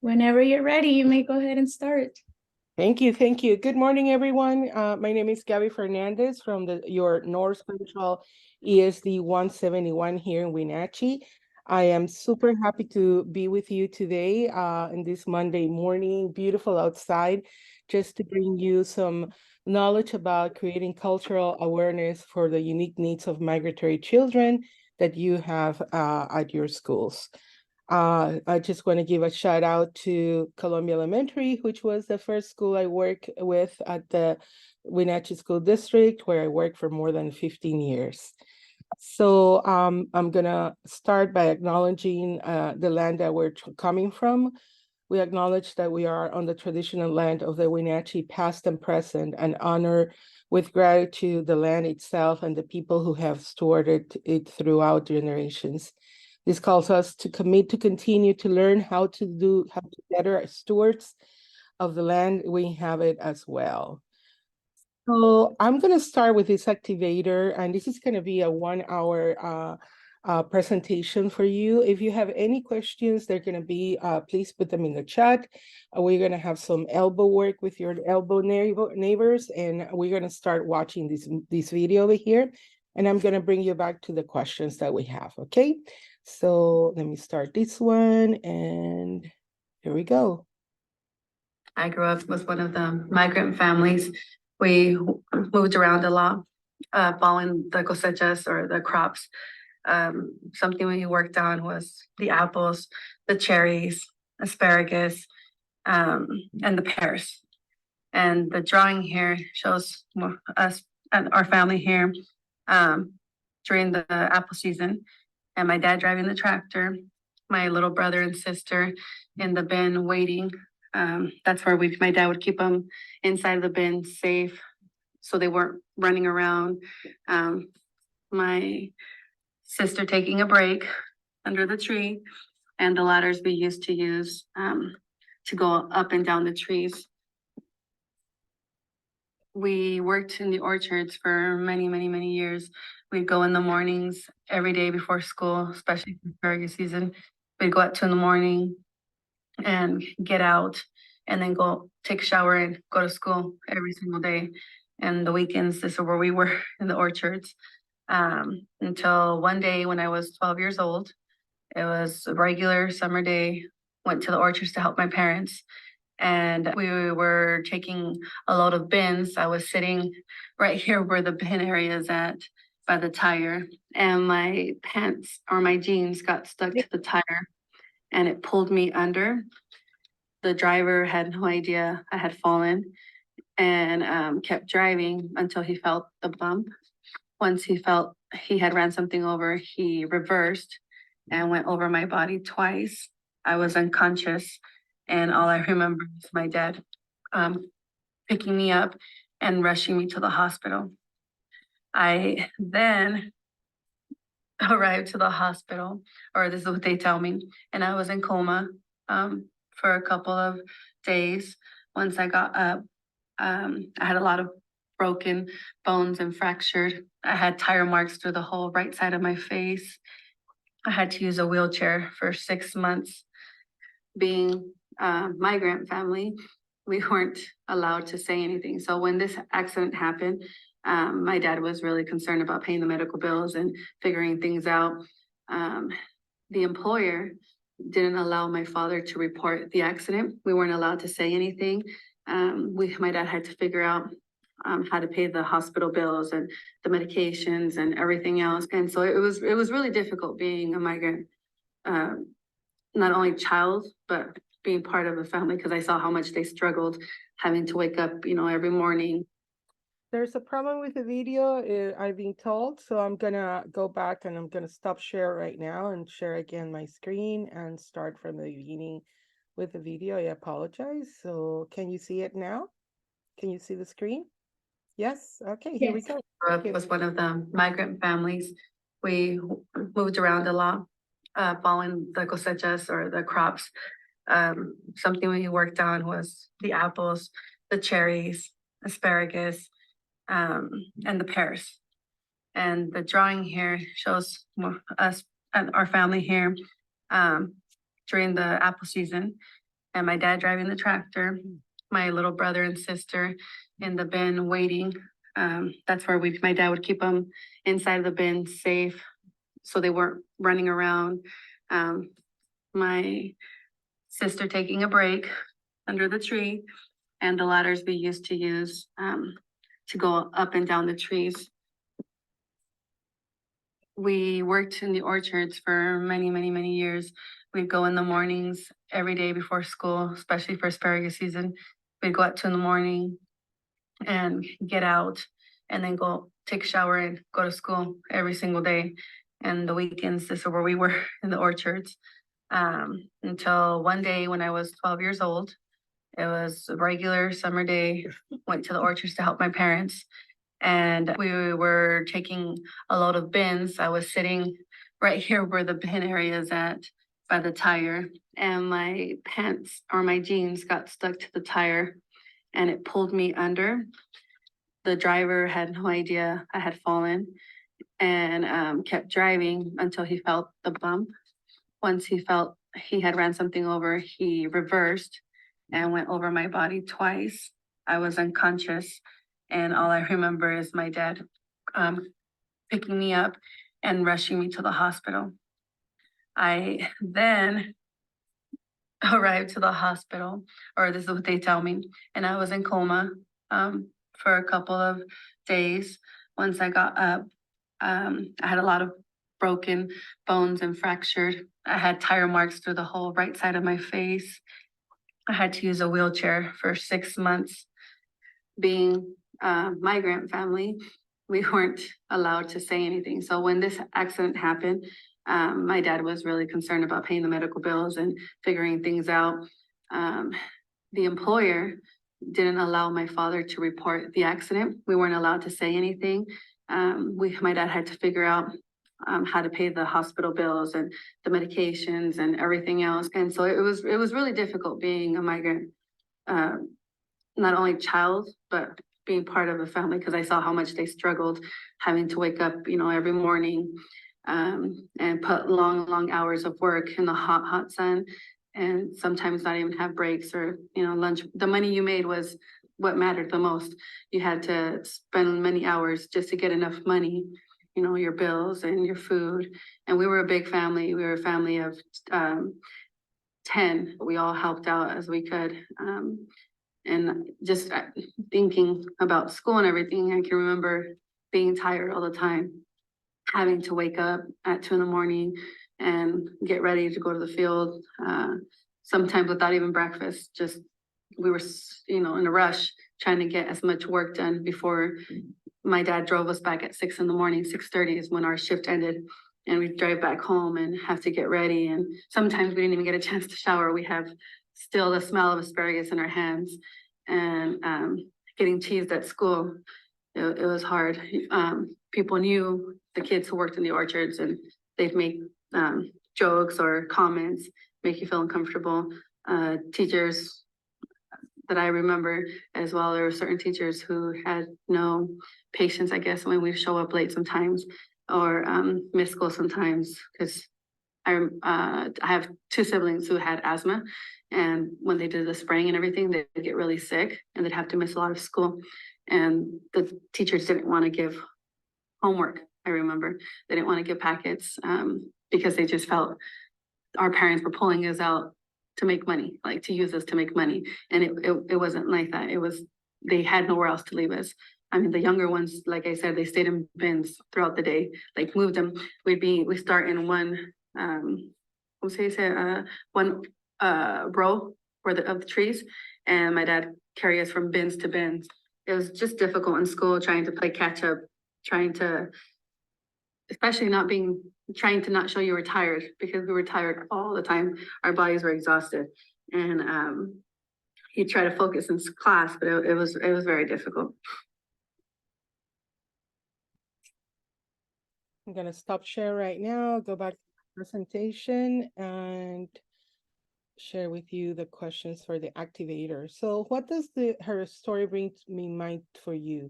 Whenever you're ready, you may go ahead and start. Thank you. Thank you. Good morning, everyone. My name is Gaby Fernandez from your North Central ESD 171 here in Wenatchee. I am super happy to be with you today in this Monday morning, beautiful outside, just to bring you some knowledge about creating cultural awareness for the unique needs of migratory children that you have at your schools. I just want to give a shout out to Columbia Elementary, which was the first school I worked with at the Wenatchee School District, where I worked for more than 15 years. So I'm gonna start by acknowledging the land that we're coming from. We acknowledge that we are on the traditional land of the Wenatchee, past and present, and honor with gratitude the land itself and the people who have stewarded it throughout generations. This calls us to commit to continue to learn how to better stewards of the land we inhabit as well. So I'm going to start with this activator, and this is going to be a 1 hour presentation for you. If you have any questions, they're going to be, please put them in the chat. We're going to have some elbow work with your elbow neighbors, and we're going to start watching this video over here. And I'm going to bring you back to the questions that we have, okay? So let me start this one, and here we go. I grew up with one of the migrant families. We moved around a lot, following the cosechas or the crops. Something we worked on was the apples, the cherries, asparagus, and the pears. And the drawing here shows us and our family here during the apple season, and my dad driving the tractor, my little brother and sister in the bin waiting. That's where my dad would keep them inside the bin safe so they weren't running around. My sister taking a break under the tree, and the ladders we used to use to go up and down the trees. We worked in the orchards for many, many, many years. We'd go in the mornings every day before school, especially for asparagus season. We'd go at 2 a.m. and get out and then go take a shower and go to school every single day. And the weekends, this is where we were in the orchards. Until one day when I was 12 years old, it was a regular summer day, went to the orchards to help my parents. And we were taking a load of bins. I was sitting right here where the bin area is at by the tire, and my pants or my jeans got stuck to the tire and it pulled me under. The driver had no idea I had fallen and kept driving until he felt the bump. Once he felt he had ran something over, he reversed and went over my body twice. I was unconscious, and all I remember is my dad picking me up and rushing me to the hospital. I then arrived to the hospital, or this is what they tell me, and I was in coma for a couple of days. Once I got up, I had a lot of broken bones and fractured. I had tire marks through the whole right side of my face. I had to use a wheelchair for 6 months. Being a migrant family, we weren't allowed to say anything. So when this accident happened, my dad was really concerned about paying the medical bills and figuring things out. The employer didn't allow my father to report the accident. We weren't allowed to say anything. My dad had to figure out how to pay the hospital bills and the medications and everything else. And so it was really difficult being a migrant, not only child, but being part of a family, because I saw how much they struggled having to wake up, every morning. There's a problem with the video, I've been told, so I'm gonna go back and I'm gonna stop share right now and share again my screen and start from the beginning with the video. I apologize. So can you see it now? Can you see the screen? Yes. Okay, here we go. It was one of the migrant families. We moved around a lot, following the cosechas or the crops. Something we worked on was the apples, the cherries, asparagus, and the pears. And the drawing here shows us and our family here during the apple season, and my dad driving the tractor, my little brother and sister in the bin waiting. That's where my dad would keep them inside the bin safe so they weren't running around. My sister taking a break under the tree, and the ladders we used to use to go up and down the trees. We worked in the orchards for many, many, many years. We'd go in the mornings every day before school, especially for asparagus season. We'd go at 2 a.m. and get out and then go take a shower and go to school every single day. And the weekends, this is where we were in the orchards. Until one day when I was 12 years old, it was a regular summer day, went to the orchards to help my parents. And we were taking a load of bins. I was sitting right here where the bin area is at by the tire, and my pants or my jeans got stuck to the tire and it pulled me under. The driver had no idea I had fallen and kept driving until he felt the bump. Once he felt he had ran something over, he reversed and went over my body twice. I was unconscious, and all I remember is my dad picking me up and rushing me to the hospital. I then arrived to the hospital, or this is what they tell me, and I was in coma for a couple of days. Once I got up, I had a lot of broken bones and fractured. I had tire marks through the whole right side of my face. I had to use a wheelchair for 6 months. Being a migrant family, we weren't allowed to say anything. So when this accident happened, my dad was really concerned about paying the medical bills and figuring things out. The employer didn't allow my father to report the accident. We weren't allowed to say anything. My dad had to figure out how to pay the hospital bills and the medications and everything else. And so it was really difficult being a migrant, not only child, but being part of a family, because I saw how much they struggled having to wake up, every morning and put long hours of work in the hot sun, and sometimes not even have breaks or, lunch. The money you made was what mattered the most. You had to spend many hours just to get enough money, your bills and your food. And we were a big family. We were a family of 10. We all helped out as we could. And just thinking about school and everything, I can remember being tired all the time, having to wake up at 2 a.m. and get ready to go to the field, sometimes without even breakfast. Just we were, in a rush, trying to get as much work done before my dad drove us back at 6 a.m. 6:30 is when our shift ended, and we'd drive back home and have to get ready. And sometimes we didn't even get a chance to shower. We have still the smell of asparagus in our hands, and getting teased at school. It was hard. People knew the kids who worked in the orchards, and they'd make jokes or comments, make you feel uncomfortable. Teachers that I remember as well, there were certain teachers who had no patience, I guess, when we show up late sometimes, or miss school sometimes, because I have 2 siblings who had asthma, and when they did the spraying and everything, they'd get really sick and they'd have to miss a lot of school. And the teachers didn't want to give homework. I remember they didn't want to give packets because they just felt our parents were pulling us out to make money, like to use us to make money. And it wasn't like that. They had nowhere else to leave us. I mean, the younger ones, like I said, they stayed in bins throughout the day, like moved them. We start in one, one row of the trees, and my dad carry us from bins to bins. It was just difficult in school, trying to play catch up, especially trying to not show you were tired, because we were tired all the time. Our bodies were exhausted, and you try to focus in class, but it was very difficult. I'm gonna stop share right now, go back to the presentation, and share with you the questions for the activator. So what does her story bring to me mind for you?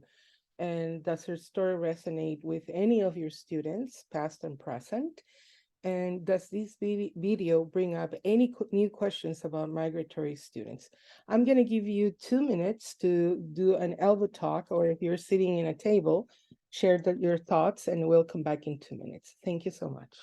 And does her story resonate with any of your students, past and present? And does this video bring up any new questions about migratory students? I'm going to give you 2 minutes to do an elbow talk, or if you're sitting in a table, share your thoughts, and we'll come back in 2 minutes. Thank you so much.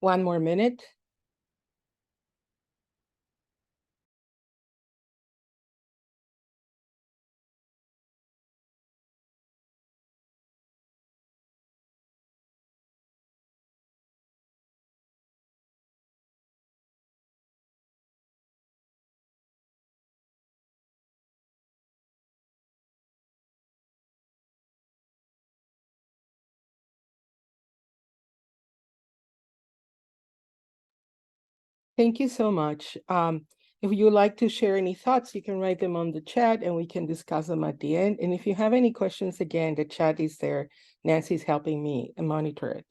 One more minute. Thank you so much. If you would like to share any thoughts, you can write them on the chat and we can discuss them at the end. And if you have any questions, again, the chat is there. Nancy's helping me monitor it.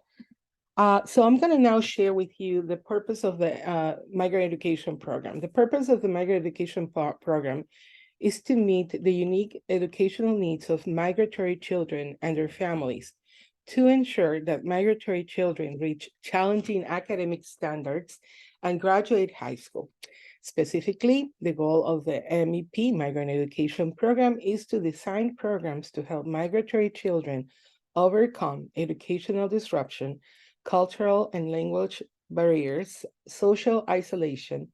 So I'm going to now share with you the purpose of the migrant education program. The purpose of the migrant education program is to meet the unique educational needs of migratory children and their families to ensure that migratory children reach challenging academic standards and graduate high school. Specifically, the goal of the MEP, Migrant Education Program, is to design programs to help migratory children overcome educational disruption, cultural and language barriers, social isolation,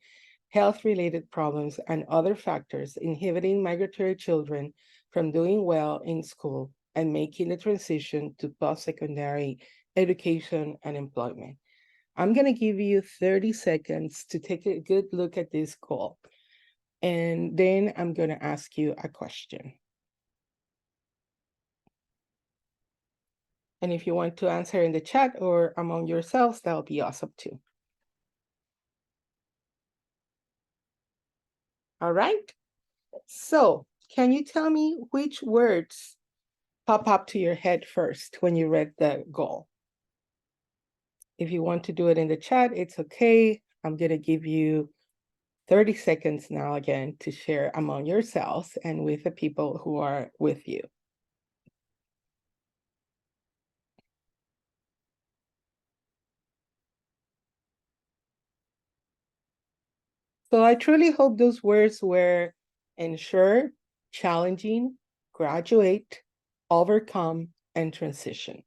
health-related problems, and other factors inhibiting migratory children from doing well in school and making the transition to post-secondary education and employment. I'm going to give you 30 seconds to take a good look at this goal, and then I'm going to ask you a question. And if you want to answer in the chat or among yourselves, that'll be awesome too. All right. So can you tell me which words pop up to your head first when you read the goal? If you want to do it in the chat, it's okay. I'm going to give you 30 seconds now again to share among yourselves and with the people who are with you. So I truly hope those words were ensure, challenging, graduate, overcome, and transition.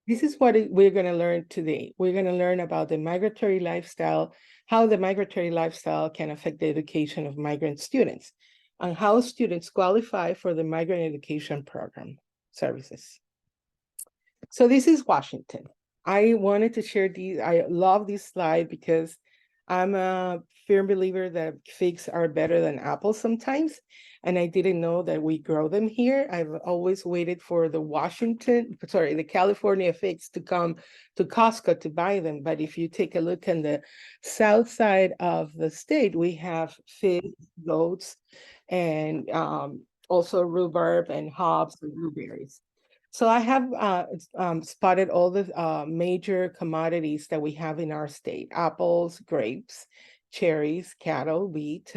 This is what we're going to learn today. We're going to learn about the migratory lifestyle, how the migratory lifestyle can affect the education of migrant students, and how students qualify for the migrant education program services. So this is Washington. I wanted to share these. I love this slide because I'm a firm believer that figs are better than apples sometimes. And I didn't know that we grow them here. I've always waited for the California figs to come to Costco to buy them. But if you take a look on the south side of the state, we have figs, goats, and also rhubarb and hops and blueberries. So I have spotted all the major commodities that we have in our state: apples, grapes, cherries, cattle, wheat.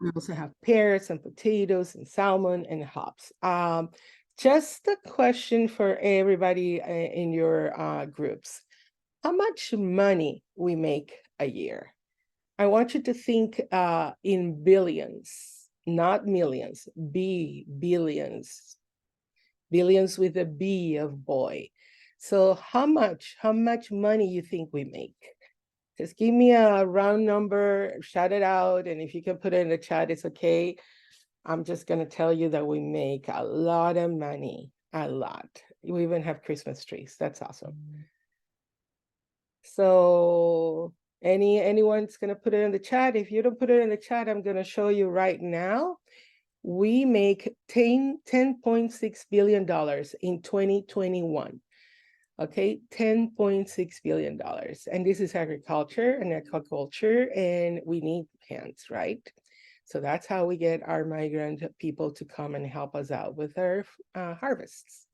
We also have pears and potatoes and salmon and hops. Just a question for everybody in your groups. How much money we make a year? I want you to think in billions, not millions, billions. Billions with a B of boy. So how much money you think we make? Just give me a round number, shout it out, and if you can put it in the chat, it's okay. I'm just gonna tell you that we make a lot of money, a lot. We even have Christmas trees. That's awesome. So anyone's gonna put it in the chat. If you don't put it in the chat, I'm gonna show you right now. We make $10.6 billion in 2021. Okay, $10.6 billion. And this is agriculture and aquaculture, and we need hands, right? So that's how we get our migrant people to come and help us out with our harvests.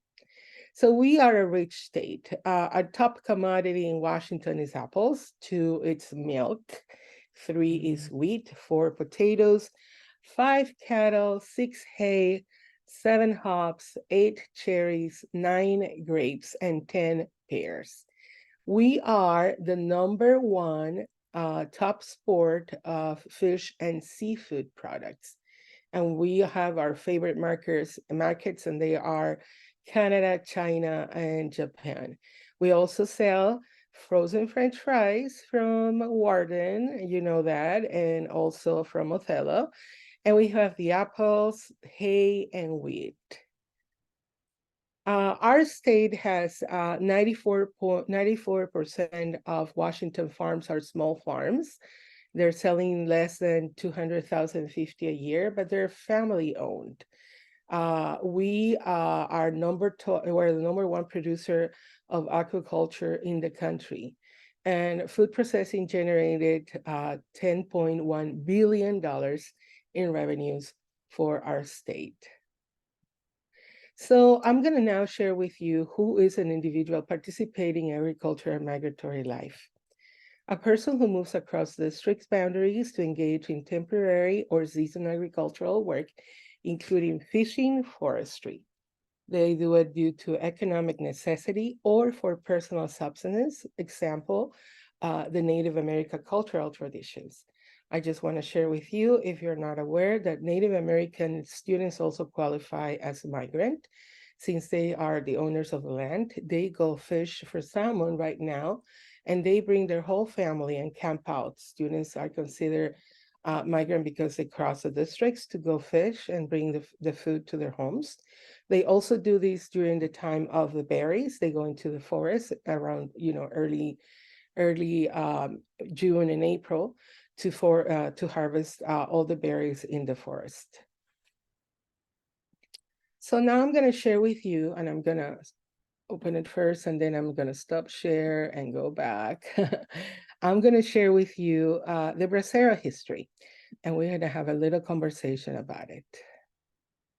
So we are a rich state. Our top commodity in Washington is apples. 2, it's milk. 3 is wheat. 4, potatoes. 5, cattle. 6, hay. 7, hops. 8, cherries. 9, grapes. And 10, pears. We are the #1 top sport of fish and seafood products. And we have our favorite markets, and they are Canada, China, and Japan. We also sell frozen French fries from Warden, you know that, and also from Othello. And we have the apples, hay, and wheat. Our state has 94% of Washington farms are small farms. They're selling less than $200,050 a year, but they're family owned. We are we're the #1 producer of aquaculture in the country. And food processing generated $10.1 billion in revenues for our state. So I'm going to now share with you who is an individual participating in agriculture and migratory life. A person who moves across districts boundaries to engage in temporary or seasonal agricultural work, including fishing, forestry. They do it due to economic necessity or for personal subsistence, example, the Native American cultural traditions. I just want to share with you, if you're not aware, that Native American students also qualify as a migrant. Since they are the owners of the land, they go fish for salmon right now, and they bring their whole family and camp out. Students are considered migrant because they cross the districts to go fish and bring the food to their homes. They also do this during the time of the berries. They go into the forest around, early June and April to harvest all the berries in the forest. So now I'm going to share with you, and I'm going to open it first, and then I'm going to stop share and go back. I'm going to share with you the bracero history, and we're going to have a little conversation about it.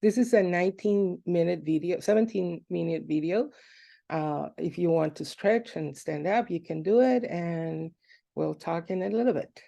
This is a 17-minute video. If you want to stretch and stand up, you can do it, and we'll talk in a little bit.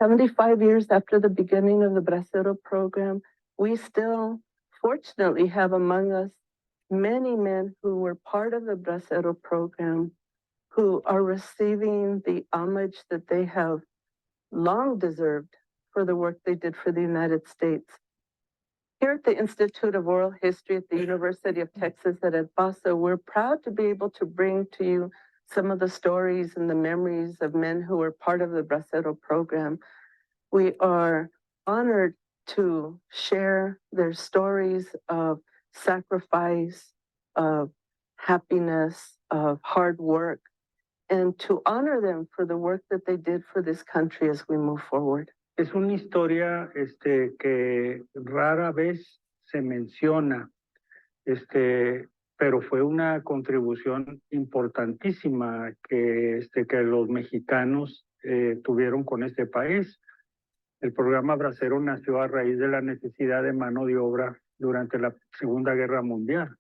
"75 years after the beginning of the Bracero program, we still fortunately have among us many men who were part of the Bracero program who are receiving the homage that they have long deserved for the work they did for the United States. Here at the Institute of Oral History at the University of Texas at El Paso, we're proud to be able to bring to you some of the stories and the memories of men who were part of the Bracero program. We are honored to share their stories of sacrifice, of happiness, of hard work, and to honor them for the work that they did for this country as we move forward. Es una historia que rara vez se menciona, pero fue una contribución importantísima que los mexicanos tuvieron con este país. El programa Bracero nació a raíz de la necesidad de mano de obra durante la Segunda Guerra Mundial.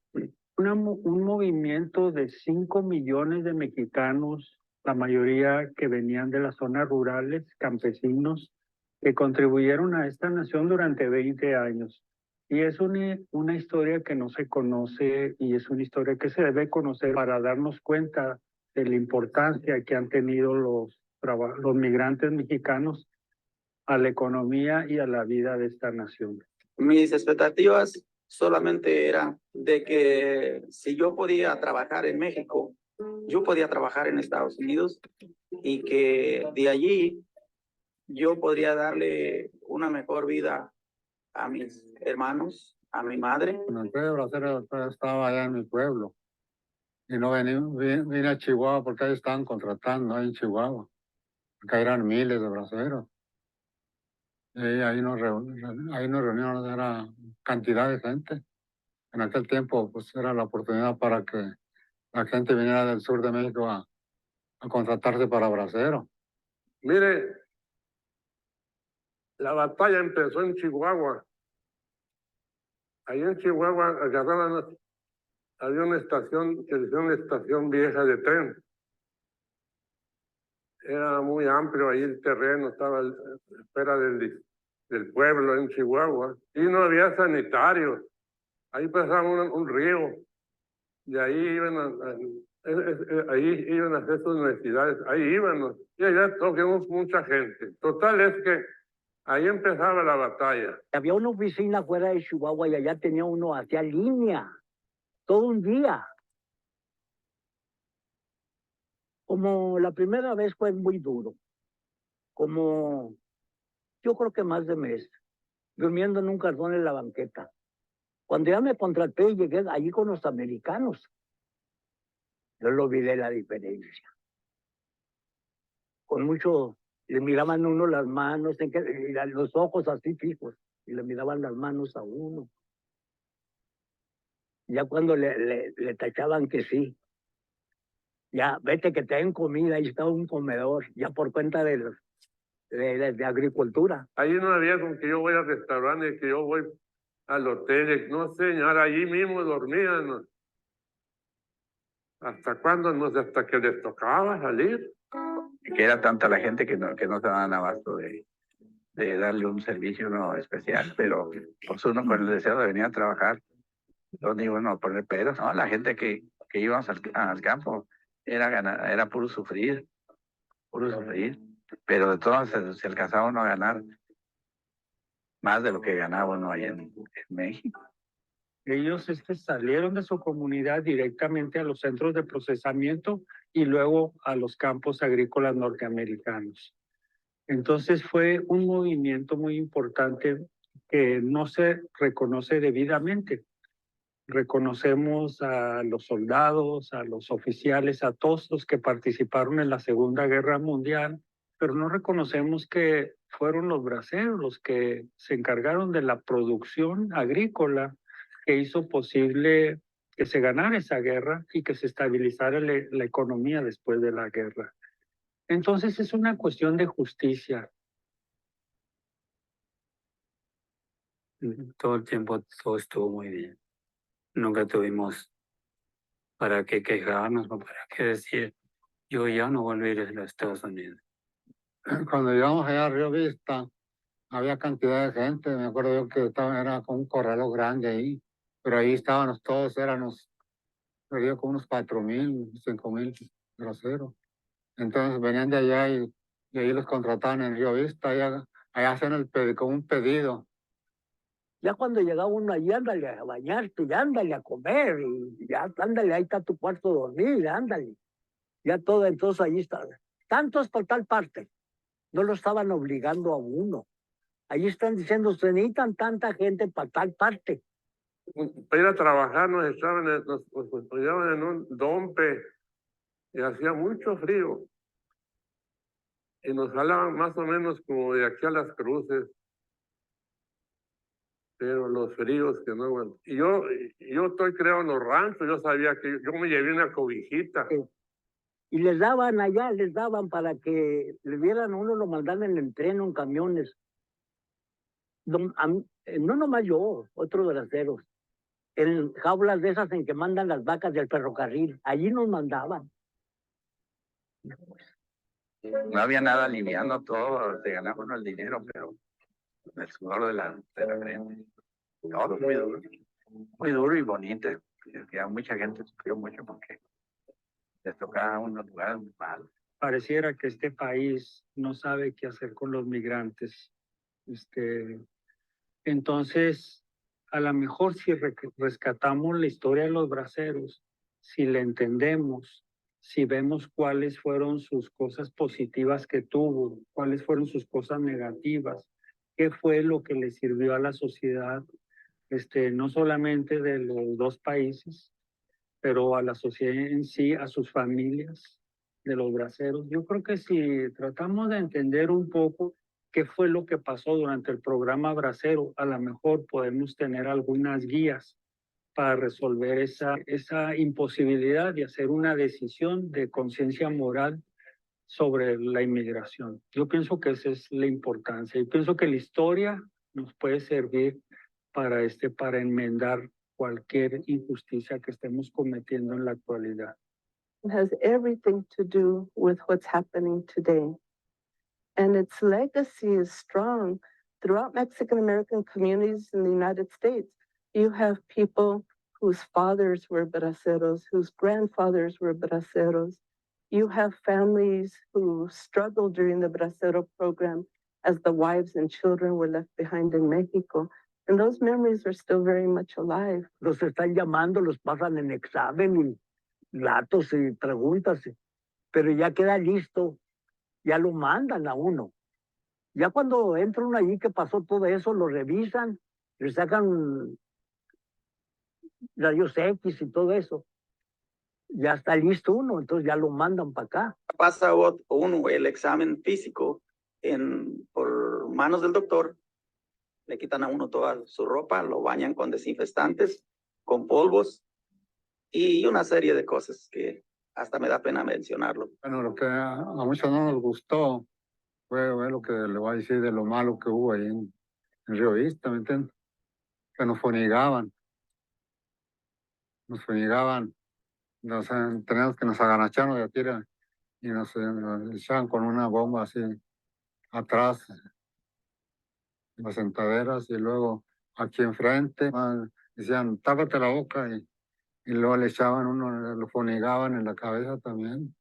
un movimiento de 5 millones de mexicanos, la mayoría que venían de las zonas rurales, campesinos, que contribuyeron a esta nación durante 20 años. Y es una historia que no se conoce y es una historia que se debe conocer para darnos cuenta de la importancia que han tenido los migrantes mexicanos a la economía y a la vida de esta nación. Mis expectativas solamente eran de que si yo podía trabajar en México, yo podía trabajar en Estados Unidos y que de allí yo podría darle una mejor vida a mis hermanos, a mi madre. Cuando entré de bracero, estaba allá en mi pueblo y no vine a Chihuahua porque ahí estaban contratando, ahí en Chihuahua, porque ahí eran miles de braceros. Y ahí nos reunimos, era cantidad de gente. En aquel tiempo, pues era la oportunidad para que la gente viniera del sur de México a contratarse para bracero. Mire, la batalla empezó en Chihuahua. Ahí en Chihuahua agarraban, había una estación que decía una estación vieja de tren. Era muy amplio ahí el terreno, estaba fuera del pueblo en Chihuahua. Y no había sanitarios. Ahí pasaba un río. Y ahí ahí iban a hacer sus necesidades. Ahí íbamos. Y allá tocamos mucha gente. Total es que ahí empezaba la batalla. Había una oficina fuera de Chihuahua y allá tenía uno hacia línea, todo un día. Como la primera vez fue muy duro, como yo creo que más de mes, durmiendo en un cartón en la banqueta. Cuando ya me contraté y llegué allí con los americanos, yo lo vi de la diferencia. Con mucho, le miraban uno las manos, los ojos así fijos, y le miraban las manos a uno. Ya cuando le tachaban que sí, ya vete que te den comida, ahí está un comedor, ya por cuenta de agricultura. Ahí no había con que yo voy al restaurante, que yo voy al hotel, no señor, allí mismo dormían. ¿Hasta cuándo? No sé, hasta que les tocaba salir. Que era tanta la gente que no se daban abasto de darle un servicio no especial, pero pues uno con el deseo de venir a trabajar, no digo no poner peros, no, la gente que íbamos al campo era puro sufrir, pero de todas se alcanzaba uno a ganar más de lo que ganaba uno allá en México. Ellos salieron de su comunidad directamente a los centros de procesamiento y luego a los campos agrícolas norteamericanos. Entonces fue un movimiento muy importante que no se reconoce debidamente. Reconocemos a los soldados, a los oficiales, a todos los que participaron en la Segunda Guerra Mundial, pero no reconocemos que fueron los braceros los que se encargaron de la producción agrícola que hizo posible que se ganara esa guerra y que se estabilizara la economía después de la guerra. Entonces es una cuestión de justicia. Todo el tiempo todo estuvo muy bien. Nunca tuvimos para qué quejarnos o para qué decir, yo ya no volví a ir a los Estados Unidos. Cuando llegamos allá a Río Vista, había cantidad de gente. Me acuerdo yo que era como un corralo grande ahí, pero ahí estábamos todos, éramos, creo como unos 4,000, 5,000 groseros. Entonces venían de allá y ahí los contrataban en Río Vista, allá hacían como un pedido. Ya cuando llegaba uno allí, ándale a bañarte, y ándale a comer, y ya ándale, ahí está tu cuarto de dormir, ándale. Ya todo, entonces allí está. Tantos por tal parte. No lo estaban obligando a uno. Allí están diciendo, se necesitan tanta gente para tal parte. Para ir a trabajar nos llevaban en un dompe y hacía mucho frío. Y nos jalaban más o menos como de aquí a las cruces. Pero los fríos que no aguantan. Y yo estoy creado en los ranchos, yo sabía que yo me llevé una cobijita. Sí. Y les daban allá, les daban para que le vieran a uno, lo mandaban en el tren, en camiones. No nomás yo, otros braceros. en jaulas de esas en que mandan las vacas del ferrocarril. Allí nos mandaban. No había nada liviano, todo, se ganaba uno el dinero, pero el sudor de la frente. Todo muy duro y bonito. Que mucha gente sufrió mucho porque les tocaba unos lugares muy malos. Pareciera que este país no sabe qué hacer con los migrantes. Entonces, a lo mejor si rescatamos la historia de los braceros, si la entendemos, si vemos cuáles fueron sus cosas positivas que tuvo, cuáles fueron sus cosas negativas, qué fue lo que le sirvió a la sociedad, no solamente de los dos países, pero a la sociedad en sí, a sus familias de los braceros. Yo creo que si tratamos de entender un poco qué fue lo que pasó durante el programa Bracero, a lo mejor podemos tener algunas guías para resolver esa imposibilidad de hacer una decisión de conciencia moral sobre la inmigración. Yo pienso que esa es la importancia y pienso que la historia nos puede servir para enmendar cualquier injusticia que estemos cometiendo en la actualidad. It has everything to do with what's happening today. And its legacy is strong throughout Mexican American communities in the United States. You have people whose fathers were braceros, whose grandfathers were braceros. You have families who struggled during the bracero program as the wives and children were left behind in Mexico. And those memories are still very much alive. Los están llamando, los pasan en examen y datos y preguntas, pero ya queda listo, ya lo mandan a uno. Ya cuando entra uno allí que pasó todo eso, lo revisan, le sacan rayos X y todo eso. Ya está listo uno, entonces ya lo mandan para acá. Pasa uno el examen físico por manos del doctor, le quitan a uno toda su ropa, lo bañan con desinfectantes, con polvos y una serie de cosas que hasta me da pena mencionarlo. Bueno, lo que a muchos no nos gustó fue lo que le voy a decir de lo malo que hubo ahí en Río Vista, ¿me entiendes? Que nos fumigaban, teníamos que nos agacharon de tira y nos echaban con una bomba así atrás, en las sentaderas, y luego aquí enfrente decían, tápate la boca, y luego le echaban uno, lo fumigaban en la cabeza también.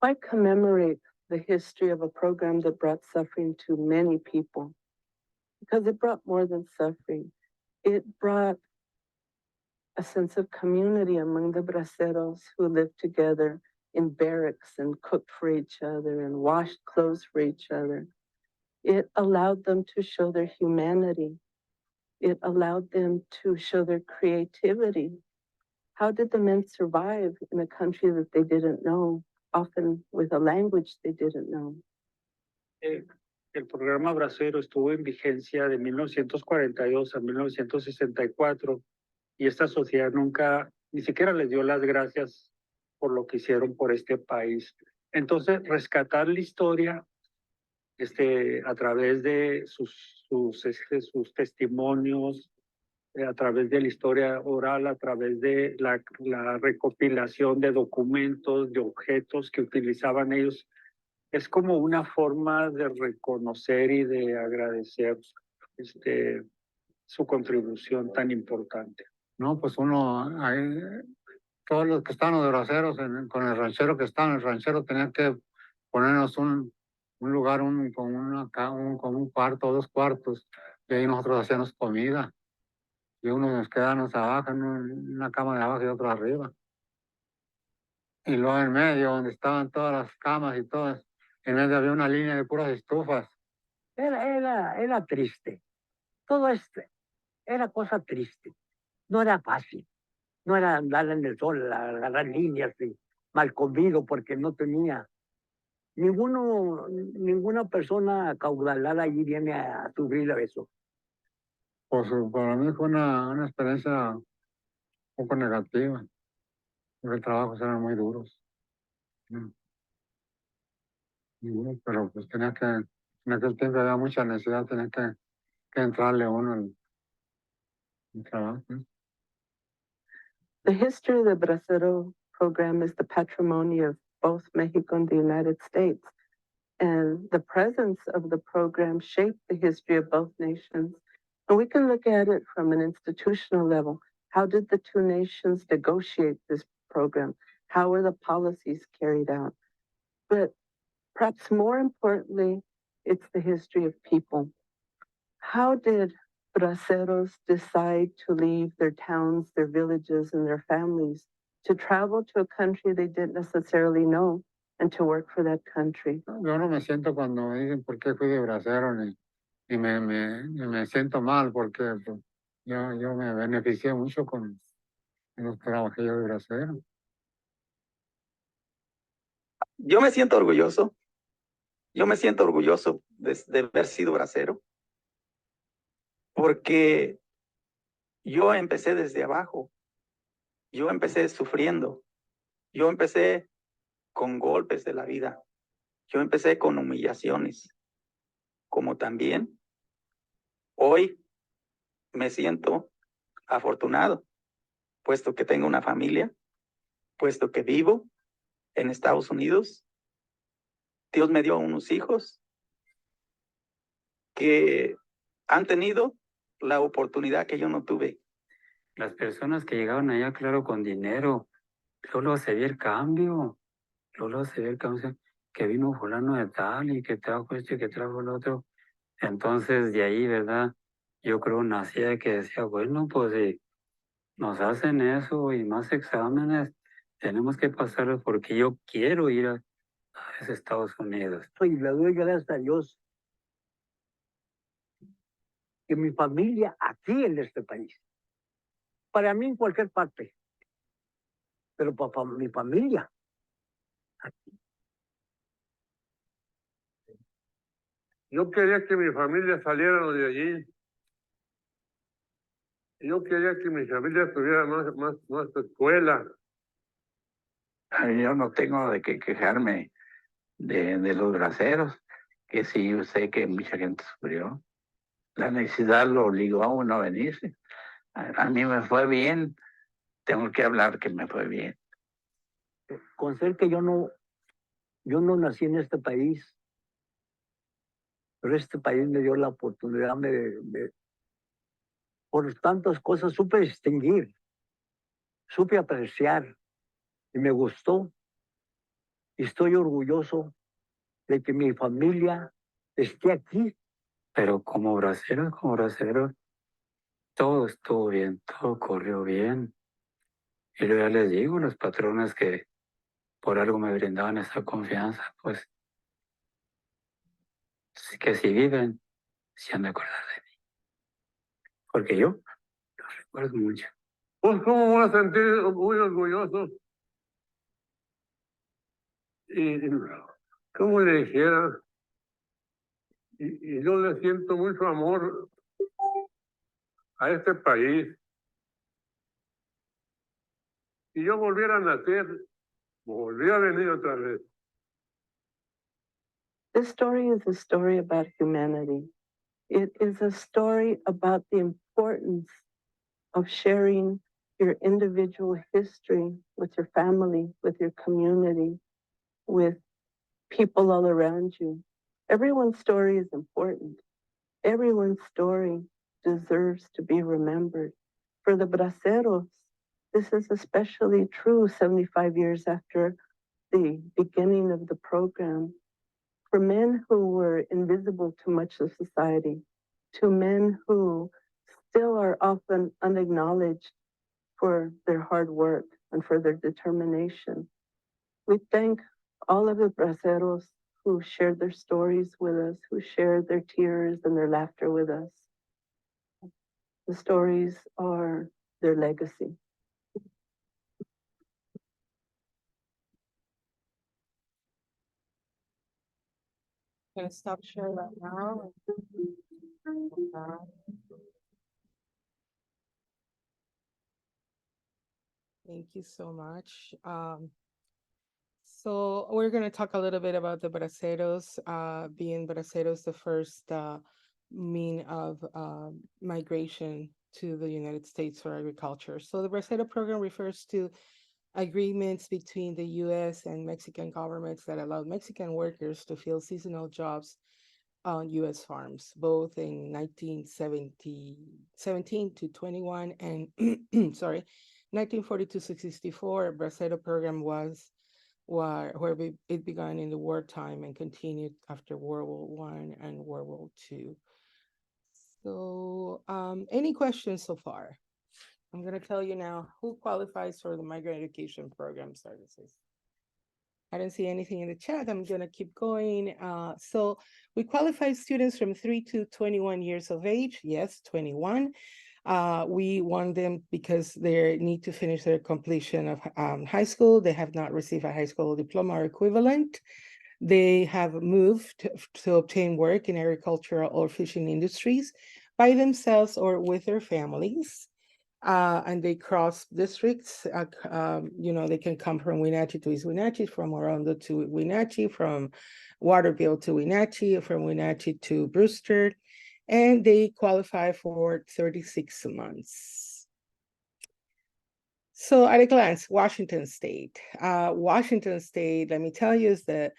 Why commemorate the history of a program that brought suffering to many people? Because it brought more than suffering. It brought a sense of community among the braceros who lived together in barracks and cooked for each other and washed clothes for each other. It allowed them to show their humanity. It allowed them to show their creativity. How did the men survive in a country that they didn't know, often with a language they didn't know? El programa Bracero estuvo en vigencia de 1942 a 1964 y esta sociedad nunca, ni siquiera les dio las gracias por lo que hicieron por este país. Entonces, rescatar la historia a través de sus testimonios, a través de la historia oral, a través de la recopilación de documentos, de objetos que utilizaban ellos, es como una forma de reconocer y de agradecer su contribución tan importante. No, pues ahí, todos los que estaban los braceros con el ranchero que estaba, el ranchero tenía que ponernos un lugar con un cuarto o 2 cuartos, y ahí nosotros hacíamos comida, y unos nos quedábamos abajo en una cama de abajo y otro arriba. Y luego en medio, donde estaban todas las camas y todas, en medio había una línea de puras estufas. Era triste. Todo esto era cosa triste. No era fácil. No era andar en el sol, agarrar líneas y mal comido porque no tenía. Ninguna persona acaudalada allí viene a sufrir eso. Pues para mí fue una experiencia un poco negativa. Los trabajos eran muy duros. Pero pues tenía que En aquel tiempo había mucha necesidad, tenía que entrarle uno al trabajo. The history of the Bracero program is the patrimony of both Mexico and the United States. And the presence of the program shaped the history of both nations. And we can look at it from an institutional level. How did the two nations negotiate this program? How were the policies carried out? But perhaps more importantly, it's the history of people. How did braceros decide to leave their towns, their villages, and their families to travel to a country they didn't necessarily know and to work for that country? Yo no me siento cuando me dicen por qué fui de bracero, ni me siento mal porque pues, yo me beneficié mucho con los trabajos de bracero. Yo me siento orgulloso. Yo me siento orgulloso de haber sido bracero, porque yo empecé desde abajo. Yo empecé sufriendo. Yo empecé con golpes de la vida. Yo empecé con humillaciones. Como también hoy me siento afortunado, puesto que tengo una familia, puesto que vivo en Estados Unidos. Dios me dio unos hijos que han tenido la oportunidad que yo no tuve. Las personas que llegaban allá, claro, con dinero, luego se veía el cambio, luego se veía el cambio, que vino fulano de tal y que trajo esto y que trajo el otro. Entonces, de ahí, ¿verdad? Yo creo nacía de que decía, bueno, pues si nos hacen eso y más exámenes, tenemos que pasarlos porque yo quiero ir a esos Estados Unidos. Y le doy gracias a Dios que mi familia aquí en este país, para mí en cualquier parte, pero para mi familia. Yo quería que mi familia saliera de allí. Yo quería que mi familia tuviera más escuela. Yo no tengo de qué quejarme de los braceros, que sí, yo sé que mucha gente sufrió. La necesidad lo obligó a uno a venirse. A mí me fue bien, tengo que hablar que me fue bien. Con ser que yo no nací en este país, pero este país me dio la oportunidad, por tantas cosas supe distinguir, supe apreciar y me gustó. Y estoy orgulloso de que mi familia esté aquí. Pero como bracero, todo estuvo bien, todo corrió bien. Y luego ya les digo, los patrones que por algo me brindaban esa confianza, pues que si viven, se han de acordar de mí. Porque yo los recuerdo mucho. Pues cómo voy a sentir muy orgulloso. Y cómo le dijera, y yo le siento mucho amor a este país. Si yo volviera a nacer, volví a venir otra vez. This story is a story about humanity. It is a story about the importance of sharing your individual history with your family, with your community, with people all around you. Everyone's story is important. Everyone's story deserves to be remembered. For the braceros, this is especially true 75 years after the beginning of the program. For men who were invisible to much of society, to men who still are often unacknowledged for their hard work and for their determination. We thank all of the braceros who shared their stories with us, who shared their tears and their laughter with us. The stories are their legacy. Gonna stop sharing that now. Thank you so much. So we're going to talk a little bit about the braceros, being braceros the first mean of migration to the United States for agriculture. So the bracero program refers to agreements between the U.S. and Mexican governments that allowed Mexican workers to fill seasonal jobs on U.S. farms, both in 1917 to 21 and 1942-64. Bracero program was where it began in the wartime and continued after World War I and World War II. So, any questions so far? I'm going to tell you now who qualifies for the migrant education program services. I don't see anything in the chat. I'm going to keep going. So we qualify students from 3 to 21 years of age. Yes, 21. We want them because they need to finish their completion of high school. They have not received a high school diploma or equivalent. They have moved to obtain work in agricultural or fishing industries by themselves or with their families. And they cross districts. They can come from Wenatchee to East Wenatchee, from Orondo to Wenatchee, from Waterville to Wenatchee, from Wenatchee to Brewster, and they qualify for 36 months. So at a glance, Washington State. Washington State, let me tell you, is the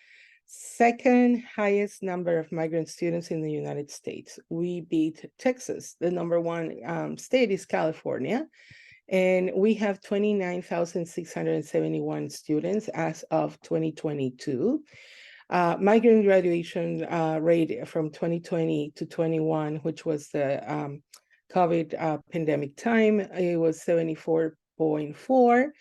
second highest number of migrant students in the United States. We beat Texas. The number one state is California, and we have 29,671 students as of 2022. Migrant graduation rate from 2020 to 21, which was the COVID pandemic time, it was 74.4.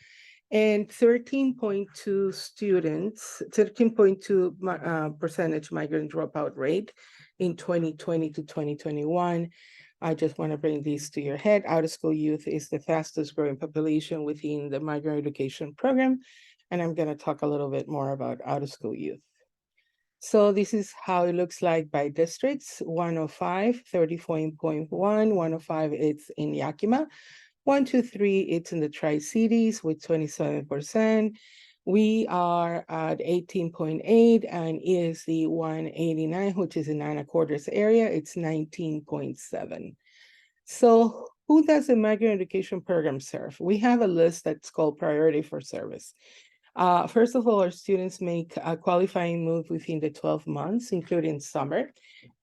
And 13.2 students, 13.2 percentage migrant dropout rate in 2020 to 2021. I just want to bring these to your head. Out-of-school youth is the fastest growing population within the migrant education program. And I'm going to talk a little bit more about out-of-school youth. So this is how it looks like by districts. 105, 34.1, 105, it's in Yakima. 123, it's in the Tri-Cities with 27%. We are at 18.8, and ESD 189, which is in Anacortes area, it's 19.7. So who does the migrant education program serve? We have a list that's called priority for service. First of all, our students make a qualifying move within the 12 months, including summer.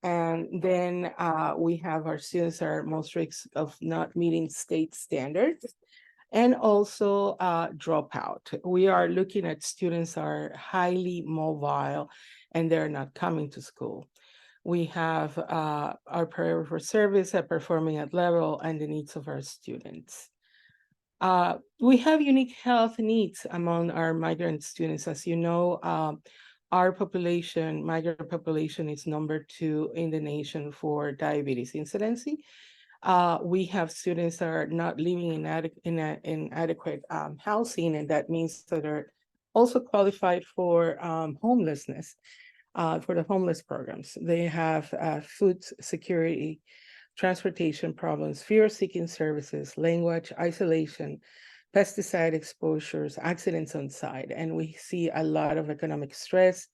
And then we have our students that are most risks of not meeting state standards, and also dropout. We are looking at students that are highly mobile and they're not coming to school. We have our priority for service at performing at level and the needs of our students. We have unique health needs among our migrant students. As you know, our population, migrant population, is number 2 in the nation for diabetes incidency. We have students that are not living in adequate housing, and that means that are also qualified for homelessness, for the homeless programs. They have food security, transportation problems, fear-seeking services, language, isolation, pesticide exposures, accidents on site. And we see a lot of economic stress,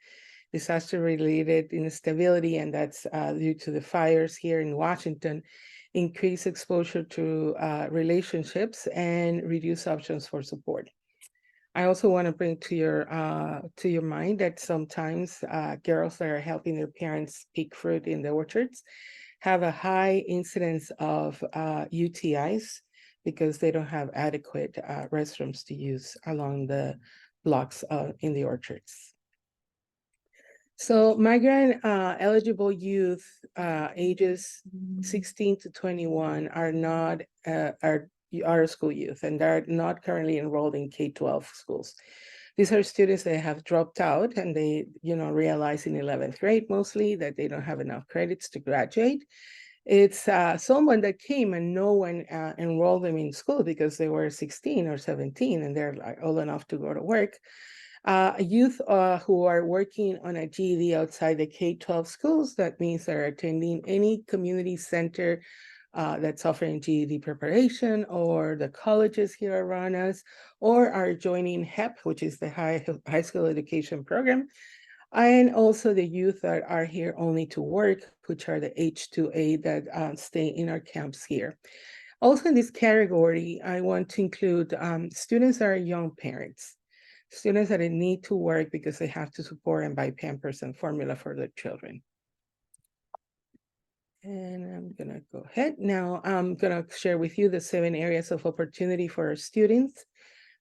disaster-related instability, and that's due to the fires here in Washington, increased exposure to relationships, and reduced options for support. I also want to bring to your mind that sometimes girls that are helping their parents pick fruit in the orchards have a high incidence of UTIs because they don't have adequate restrooms to use along the blocks in the orchards. So migrant eligible youth ages 16 to 21 are not out-of-school youth, and they're not currently enrolled in K-12 schools. These are students that have dropped out, and they, realize in 11th grade mostly that they don't have enough credits to graduate. It's someone that came and no one enrolled them in school because they were 16 or 17 and they're like old enough to go to work. Youth who are working on a GED outside the K-12 schools, that means they're attending any community center that's offering GED preparation, or the colleges here around us, or are joining HEP, which is the high school education program, and also the youth that are here only to work, which are the H2A that stay in our camps here. Also in this category, I want to include students that are young parents, students that need to work because they have to support and buy Pampers and formula for their children. And I'm gonna go ahead. Now I'm gonna share with you the 7 areas of opportunity for our students: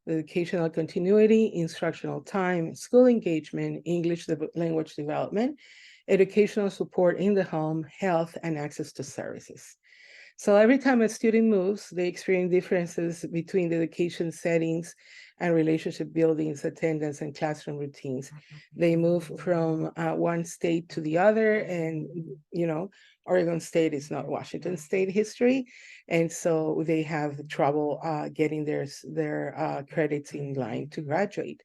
educational continuity, instructional time, school engagement, English language development, educational support in the home, health, and access to services. So every time a student moves, they experience differences between the education settings and relationship buildings, attendance, and classroom routines. They move from one state to the other, and Oregon State is not Washington State history, and so they have trouble getting their credits in line to graduate.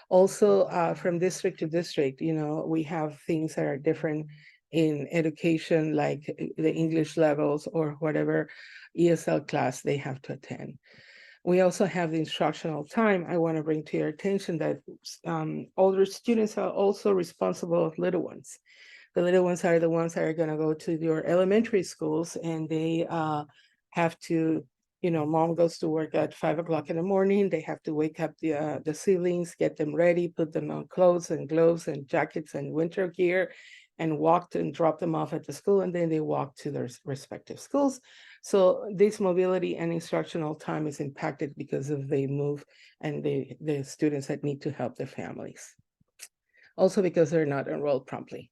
Also, from district to district, we have things that are different in education, like the English levels or whatever ESL class they have to attend. We also have the instructional time. I want to bring to your attention that older students are also responsible of little ones. The little ones are the ones that are going to go to your elementary schools, and they have to, mom goes to work at 5 o'clock in the morning. They have to wake up the siblings, get them ready, put them on clothes and gloves and jackets and winter gear, and walk and drop them off at the school, and then they walk to their respective schools. So this mobility and instructional time is impacted because of they move and the students that need to help their families. Also because they're not enrolled promptly.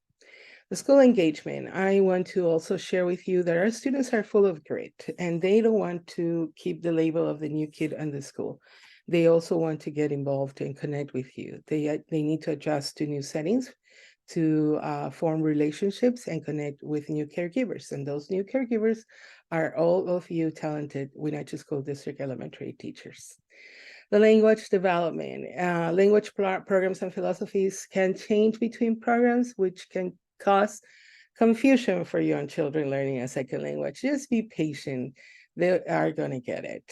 The school engagement, I want to also share with you that our students are full of grit, and they don't want to keep the label of the new kid in the school. They also want to get involved and connect with you. They need to adjust to new settings, to form relationships and connect with new caregivers. And those new caregivers are all of you talented Wenatchee School District elementary teachers. The language development, language programs and philosophies can change between programs, which can cause confusion for young children learning a second language. Just be patient. They are going to get it.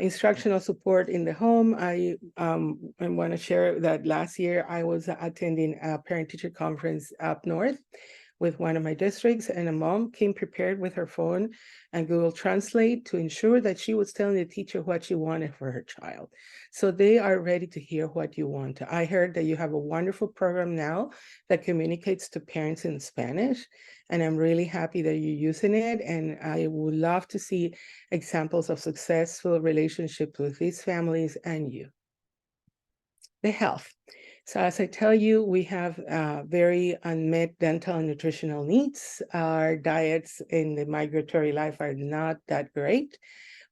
Instructional support in the home. I want to share that last year I was attending a parent-teacher conference up north with one of my districts, and a mom came prepared with her phone and Google Translate to ensure that she was telling the teacher what she wanted for her child. So they are ready to hear what you want. I heard that you have a wonderful program now that communicates to parents in Spanish, and I'm really happy that you're using it, and I would love to see examples of successful relationships with these families and you. The health. So as I tell you, we have very unmet dental and nutritional needs. Our diets in the migratory life are not that great.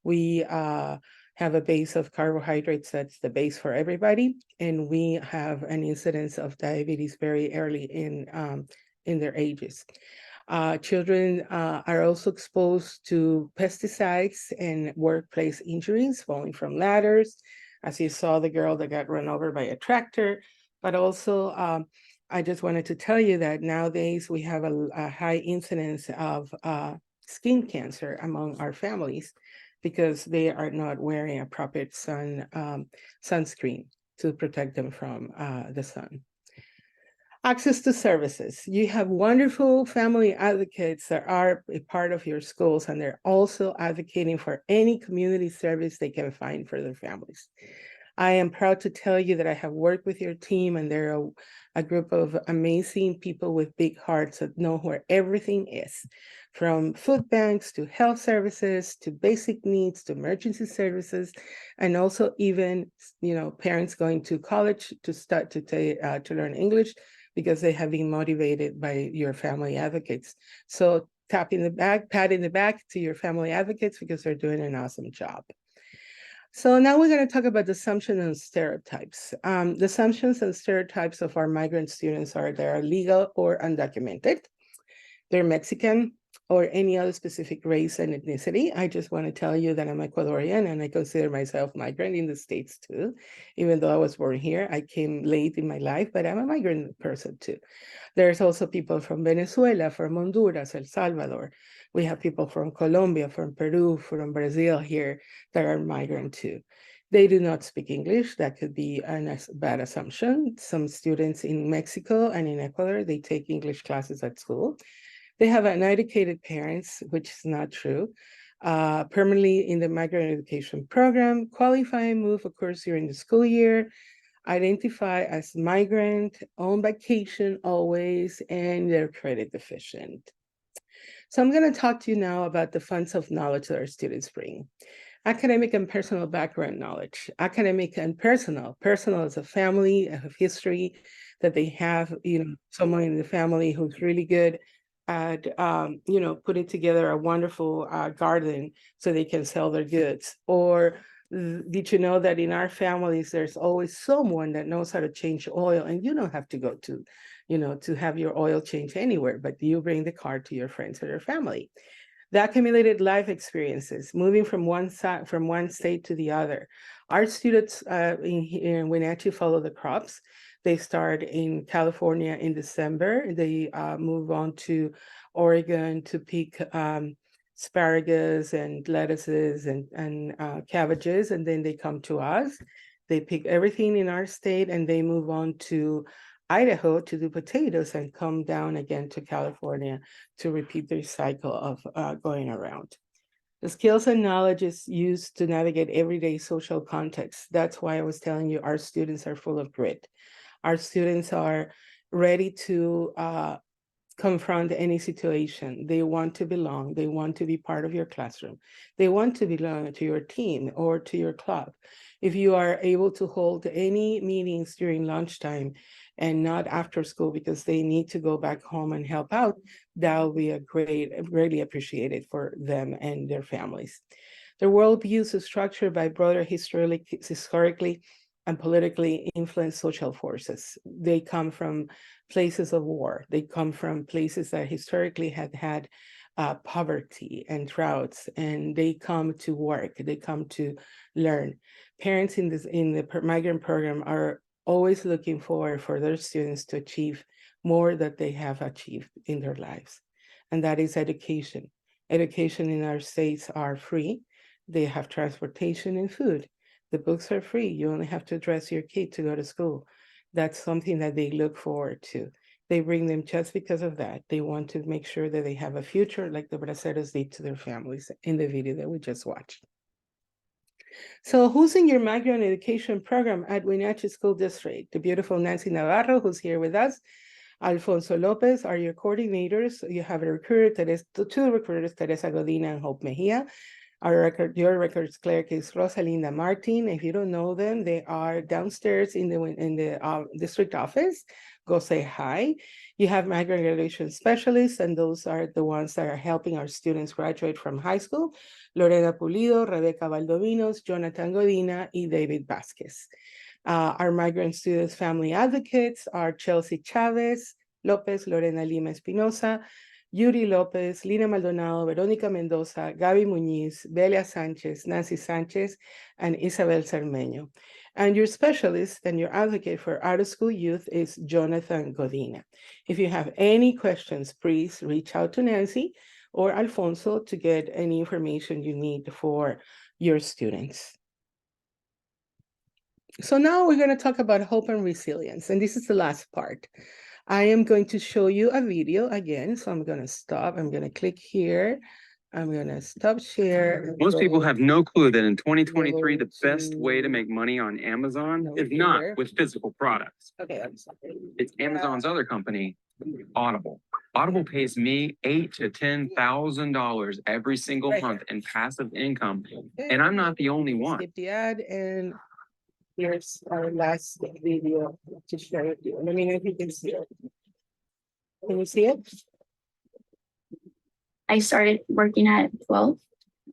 We have a base of carbohydrates that's the base for everybody, and we have an incidence of diabetes very early in their ages. Children are also exposed to pesticides and workplace injuries, falling from ladders, as you saw the girl that got run over by a tractor. But also, I just wanted to tell you that nowadays we have a high incidence of skin cancer among our families because they are not wearing a proper sunscreen to protect them from the sun. Access to services. You have wonderful family advocates that are a part of your schools, and they're also advocating for any community service they can find for their families. I am proud to tell you that I have worked with your team, and they're a group of amazing people with big hearts that know where everything is, from food banks to health services to basic needs to emergency services, and also even parents going to college to start to learn English because they have been motivated by your family advocates. So pat in the back to your family advocates because they're doing an awesome job. So now we're going to talk about the assumptions and stereotypes. The assumptions and stereotypes of our migrant students are they're legal or undocumented, they're Mexican, or any other specific race and ethnicity. I just want to tell you that I'm Ecuadorian and I consider myself migrant in the States too. Even though I was born here, I came late in my life, but I'm a migrant person too. There's also people from Venezuela, from Honduras, El Salvador, We have people from Colombia, from Peru, from Brazil here that are migrant too. They do not speak English. That could be a bad assumption. Some students in Mexico and in Ecuador, they take English classes at school. They have uneducated parents, which is not true. Permanently in the migrant education program, qualify and move, of course, during the school year, identify as migrant, on vacation always, and they're credit deficient. So I'm going to talk to you now about the funds of knowledge that our students bring. Academic and personal background knowledge. Academic and personal. Personal is a family, a history that they have, someone in the family who's really good at, putting together a wonderful garden so they can sell their goods. Or did you know that in our families, there's always someone that knows how to change oil, and you don't have to go to have your oil change anywhere, but you bring the car to your friends or your family. The accumulated life experiences, moving from one state to the other. Our students in Wenatchee follow the crops. They start in California in December. They move on to Oregon to pick asparagus and lettuces and cabbages, and then they come to us. They pick everything in our state, and they move on to Idaho to do potatoes and come down again to California to repeat their cycle of going around. The skills and knowledge is used to navigate everyday social contexts. That's why I was telling you our students are full of grit. Our students are ready to confront any situation. They want to belong. They want to be part of your classroom. They want to belong to your team or to your club. If you are able to hold any meetings during lunchtime and not after school because they need to go back home and help out, that will be greatly appreciated for them and their families. Their worldviews is structured by broader historically and politically influenced social forces. They come from places of war. They come from places that historically had poverty and droughts, and they come to work. They come to learn. Parents in the migrant program are always looking for their students to achieve more that they have achieved in their lives, and that is education. Education in our states are free. They have transportation and food. The books are free. You only have to dress your kid to go to school. That's something that they look forward to. They bring them just because of that. They want to make sure that they have a future like the Braceros did to their families in the video that we just watched. So who's in your migrant education program at Wenatchee School District? The beautiful Nancy Navarro, who's here with us. Alfonso Lopez are your coordinators. You have a recruiter, two recruiters, Teresa Godina and Hope Mejia. Your records clerk is Rosalinda Martin. If you don't know them, they are downstairs in the district office. Go say hi. You have migrant graduation specialists, and those are the ones that are helping our students graduate from high school. Lorena Pulido, Rebecca Valdovinos, Jonathan Godina, and David Vasquez. Our migrant students family advocates are Chelsea Chavez, Lopez, Lorena Lima Espinosa, Yuri Lopez, Lina Maldonado, Verónica Mendoza, Gaby Muñiz, Belia Sanchez, Nancy Sanchez, and Isabel Cermeño. And your specialist and your advocate for out-of-school youth is Jonathan Godina. If you have any questions, please reach out to Nancy or Alfonso to get any information you need for your students. So now we're going to talk about hope and resilience, and this is the last part. I am going to show you a video again, so I'm going to stop. I'm going to click here. I'm going to stop share. Most people have no clue that in 2023, the best way to make money on Amazon is not with physical products. Okay, I'm sorry. It's Amazon's other company, Audible. Audible pays me $8,000 to $10,000 every single month in passive income, and I'm not the only one. Skip the ad, and here's our last video to share with you. Let me know if you can see it. Can you see it? I started working at 12.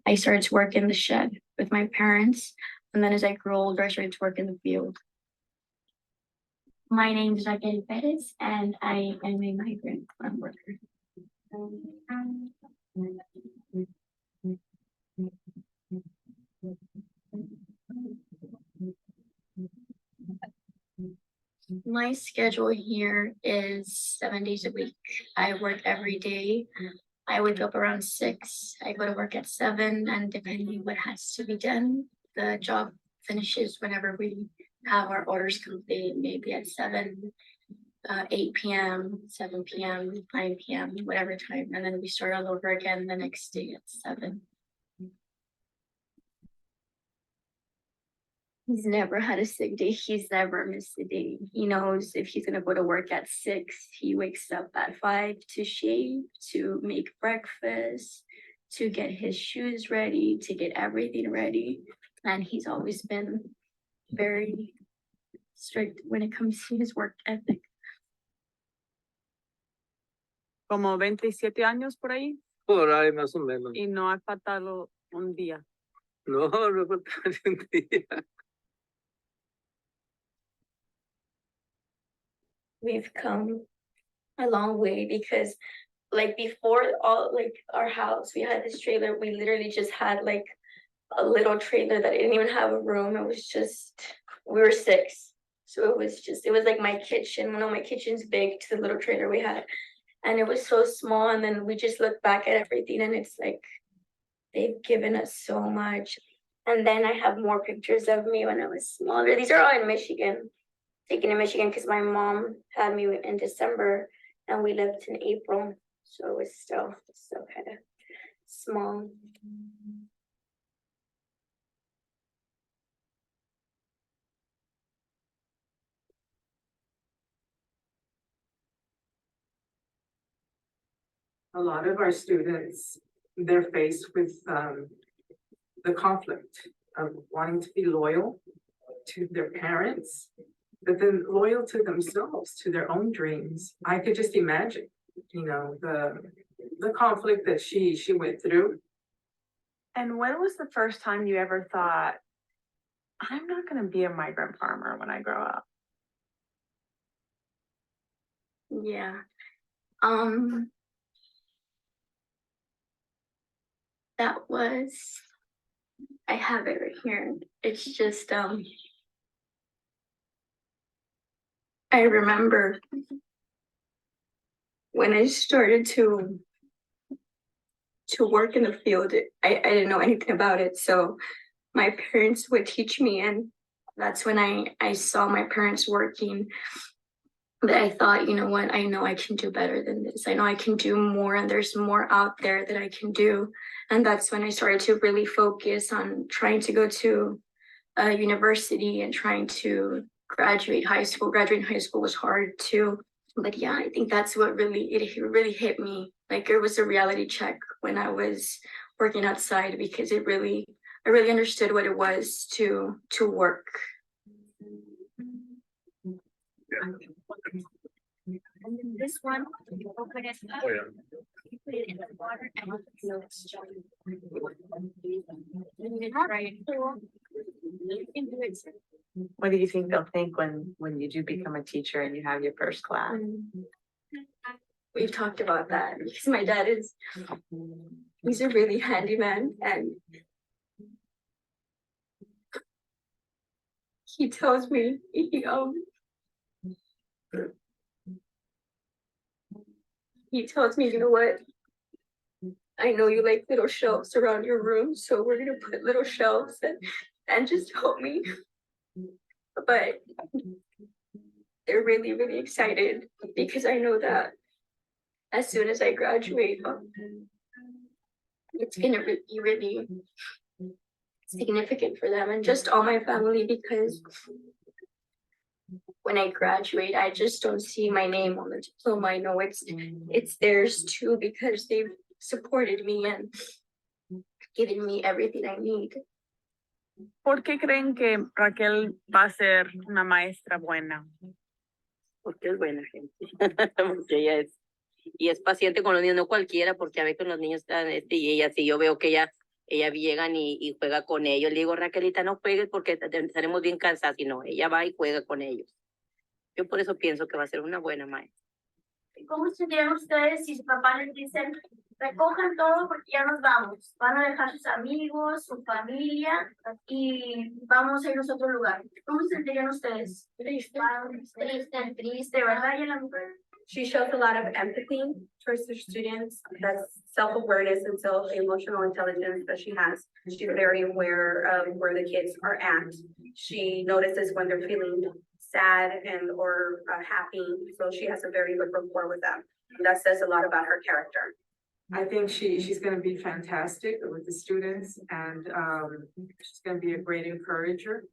I started to work in the shed with my parents. And then as I grew older, I started to work in the field. My name is Gaby Fernandez, and I am a migrant farm worker. My schedule here is 7 days a week. I work every day. I wake up around 6. I go to work at 7, and depending what has to be done, the job finishes whenever we have our orders complete, maybe at 7, 8 p.m., 7 p.m., 9 p.m., whatever time. And then we start all over again the next day at 7. He's never had a sick day. He's never missed a day. He knows if he's gonna go to work at 6, he wakes up at 5 to shave, to make breakfast, to get his shoes ready, to get everything ready. And he's always been very strict when it comes to his work ethic. Como 27 años por ahí, Por ahí más o menos. y no ha faltado un día. No, no falta ni un día. We've come a long way because like before all like our house, we had this trailer. We literally just had like a little trailer that didn't even have a room. It was just, we were 6. So it was like my kitchen. You know, my kitchen's big to the little trailer we had. And it was so small. And then we just look back at everything and it's like, they've given us so much. And then I have more pictures of me when I was smaller. These are all in Michigan, taken in Michigan because my mom had me in December and we lived in April. So it was still kind of small. A lot of our students, they're faced with the conflict of wanting to be loyal to their parents, but then loyal to themselves, to their own dreams. I could just imagine, you know, the conflict that she went through. And when was the first time you ever thought, I'm not going to be a migrant farmer when I grow up? Yeah. That was, I have it right here. It's just, I remember when I started to work in the field, I didn't know anything about it. So my parents would teach me, and that's when I saw my parents working, that I thought, you know what, I know I can do better than this. I know I can do more, and there's more out there that I can do. And that's when I started to really focus on trying to go to a university and trying to graduate high school. Graduating high school was hard too. But yeah, I think that's what really hit me. Like it was a reality check when I was working outside, because I really understood what it was to work. And then this one, open it up. You put it in the water and you can do it. What do you think they'll think when you do become a teacher and you have your first class? We've talked about that because my dad he's a really handy man, and he tells me, he tells me, you know what? I know you like little shelves around your room, so we're gonna put little shelves and just help me. But they're really, really excited because I know that as soon as I graduate, it's gonna be really significant for them and just all my family, because when I graduate, I just don't see my name on the diploma. I know it's theirs too, because they've supported me and given me everything I need. ¿Por qué creen que Raquel va a ser una maestra buena? Porque es buena gente, porque ella es paciente con los niños, no cualquiera, porque a veces los niños están, y ella, si yo veo que ella llegan y juega con ellos, le digo, Raquelita, no juegues porque estaremos bien cansados, y no, ella va y juega con ellos. Yo por eso pienso que va a ser una buena maestra. ¿Cómo serían ustedes si su papá les dicen, recojan todo porque ya nos vamos? Van a dejar sus amigos, su familia y vamos a irnos a otro lugar. ¿Cómo se sentirían ustedes? Triste, ¿verdad? Y la mujer. She shows a lot of empathy towards her students. That's self-awareness and self-emotional intelligence that she has. She's very aware of where the kids are at. She notices when they're feeling sad and or happy. So she has a very good rapport with them. That says a lot about her character. I think she's gonna be fantastic with the students and she's gonna be a great encourager.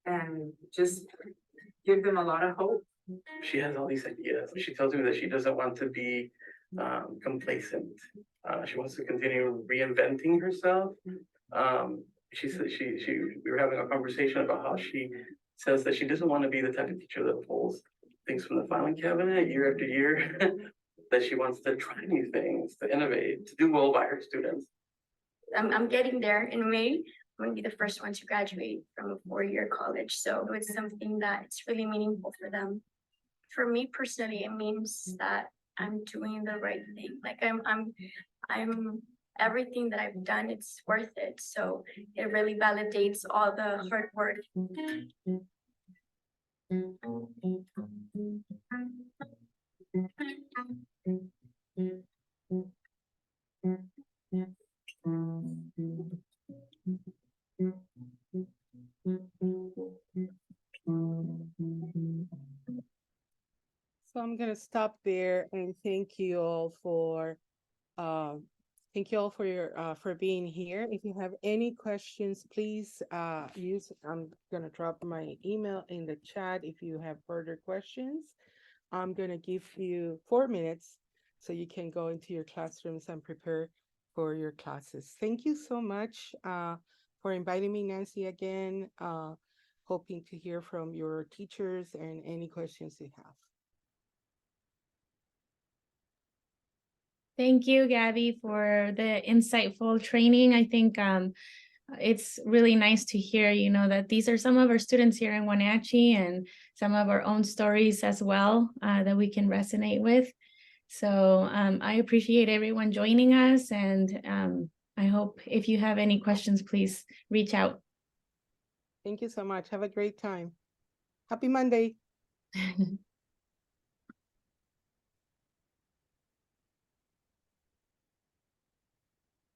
And just give them a lot of hope. She has all these ideas. She tells me that she doesn't want to be complacent. She wants to continue reinventing herself. She said we were having a conversation about how she says that she doesn't want to be the type of teacher that pulls things from the filing cabinet year after year. That she wants to try new things, to innovate, to do well by her students. I'm getting there in May. I'm going to be the first one to graduate from a 4-year college. So it's something that's really meaningful for them. For me personally, it means that I'm doing the right thing. Like I'm everything that I've done, it's worth it. So it really validates all the hard work. So I'm gonna stop there and thank you all for your for being here. If you have any questions, please I'm gonna drop my email in the chat if you have further questions. I'm gonna give you 4 minutes so you can go into your classrooms and prepare for your classes. Thank you so much for inviting me, Nancy, again. Hoping to hear from your teachers and any questions you have. Thank you, Gabby, for the insightful training. I think it's really nice to hear, that these are some of our students here in Wenatchee and some of our own stories as well that we can resonate with. So I appreciate everyone joining us, and I hope if you have any questions, please reach out. Thank you so much. Have a great time. Happy Monday.